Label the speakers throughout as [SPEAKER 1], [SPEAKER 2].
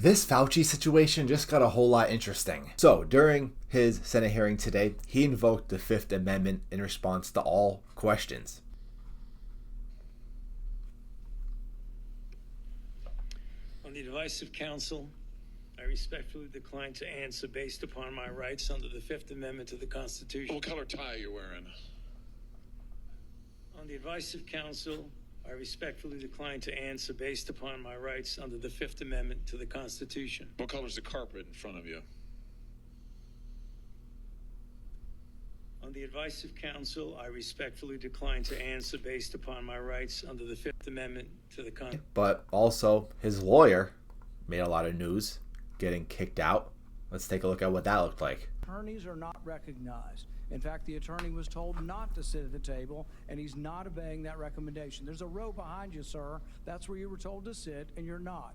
[SPEAKER 1] this Fauci situation just got a whole lot interesting. So during his Senate hearing today, he invoked the Fifth Amendment in response to all questions.
[SPEAKER 2] On the advice of counsel, I respectfully decline to answer based upon my rights under the Fifth Amendment to the Constitution.
[SPEAKER 3] What color tie are you wearing?
[SPEAKER 2] On the advice of counsel, I respectfully decline to answer based upon my rights under the Fifth Amendment to the Constitution.
[SPEAKER 3] What color's the carpet in front of you?
[SPEAKER 2] On the advice of counsel, I respectfully decline to answer based upon my rights under the Fifth Amendment to the Constitution.
[SPEAKER 1] But also, his lawyer made a lot of news, getting kicked out. Let's take a look at what that looked like.
[SPEAKER 4] Attorneys are not recognized. In fact, the attorney was told not to sit at the table, and he's not obeying that recommendation. There's a row behind you, sir. That's where you were told to sit, and you're not.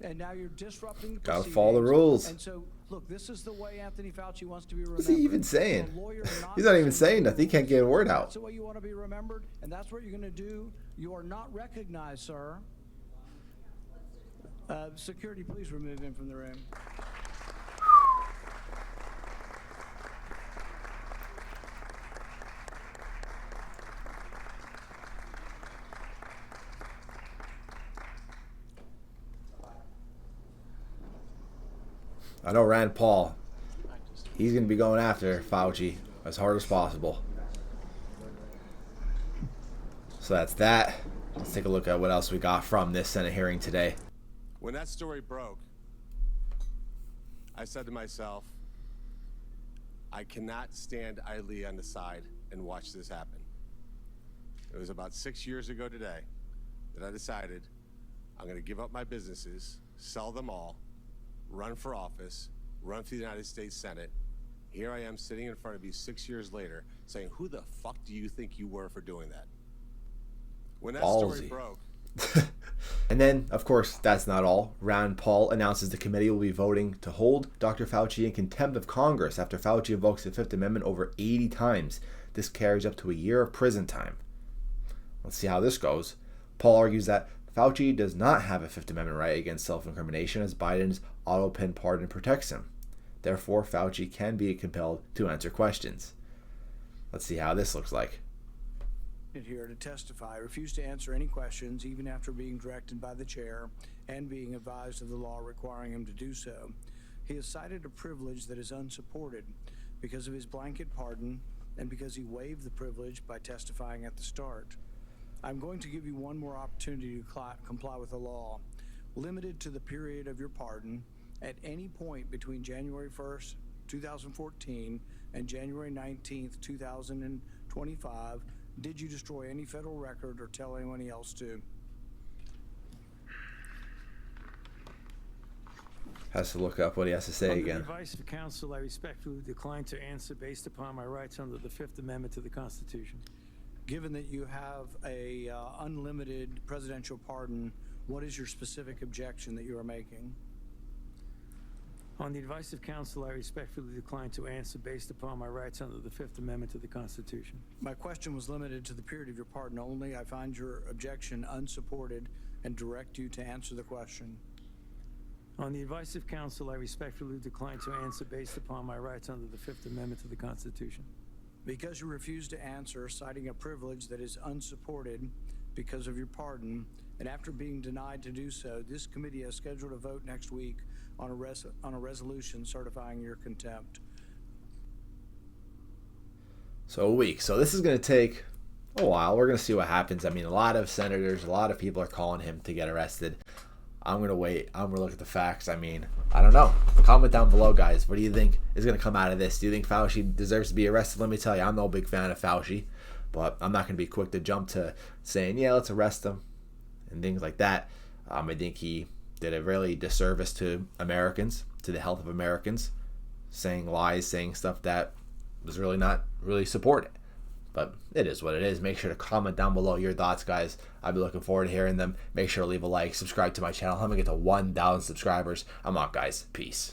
[SPEAKER 4] And now you're disrupting the proceedings.
[SPEAKER 1] Gotta follow the rules.
[SPEAKER 4] And so, look, this is the way Anthony Fauci wants to be remembered.
[SPEAKER 1] What's he even saying? He's not even saying nothing. He can't get a word out.
[SPEAKER 4] That's the way you want to be remembered, and that's what you're going to do. You are not recognized, sir. Security, please remove him from the room.
[SPEAKER 1] I know Rand Paul, he's going to be going after Fauci as hard as possible. So that's that. Let's take a look at what else we got from this Senate hearing today.
[SPEAKER 5] When that story broke, I said to myself, I cannot stand idly on the side and watch this happen. It was about 6 years ago today that I decided I'm going to give up my businesses, sell them all, run for office, run for the United States Senate. Here I am sitting in front of you 6 years later saying, who the fuck do you think you were for doing that? When that story broke.
[SPEAKER 1] And then, of course, that's not all. Rand Paul announces the committee will be voting to hold Dr. Fauci in contempt of Congress after Fauci invokes the Fifth Amendment over 80 times. This carries up to a year of prison time. Let's see how this goes. Paul argues that Fauci does not have a Fifth Amendment right against self-incrimination as Biden's auto-pen pardon protects him. Therefore, Fauci can be compelled to answer questions. Let's see how this looks like.
[SPEAKER 4] Here to testify, refused to answer any questions even after being directed by the chair and being advised of the law requiring him to do so. He has cited a privilege that is unsupported because of his blanket pardon and because he waived the privilege by testifying at the start. I'm going to give you one more opportunity to comply with the law, limited to the period of your pardon. At any point between January 1st, 2014 and January 19th, 2025, did you destroy any federal record or tell anyone else to?
[SPEAKER 1] Has to look up what he has to say again.
[SPEAKER 2] On the advice of counsel, I respectfully decline to answer based upon my rights under the Fifth Amendment to the Constitution.
[SPEAKER 4] Given that you have a unlimited presidential pardon, what is your specific objection that you are making?
[SPEAKER 2] On the advice of counsel, I respectfully decline to answer based upon my rights under the Fifth Amendment to the Constitution.
[SPEAKER 4] My question was limited to the period of your pardon only. I find your objection unsupported and direct you to answer the question.
[SPEAKER 2] On the advice of counsel, I respectfully decline to answer based upon my rights under the Fifth Amendment to the Constitution.
[SPEAKER 4] Because you refuse to answer, citing a privilege that is unsupported because of your pardon, and after being denied to do so, this committee has scheduled a vote next week on a resolution certifying your contempt.
[SPEAKER 1] So a week. So this is going to take a while. We're going to see what happens. I mean, a lot of senators, a lot of people are calling him to get arrested. I'm going to wait. I'm going to look at the facts. I mean, I don't know. Comment down below, guys. What do you think is going to come out of this? Do you think Fauci deserves to be arrested? Let me tell you, I'm no big fan of Fauci, but I'm not going to be quick to jump to saying, yeah, let's arrest him and things like that. I think he did a really disservice to Americans, to the health of Americans, saying lies, saying stuff that was really not really supported. But it is what it is. Make sure to comment down below your thoughts, guys. I'll be looking forward to hearing them. Make sure to leave a like, subscribe to my channel. Help me get to 1,000 subscribers. I'm out, guys. Peace.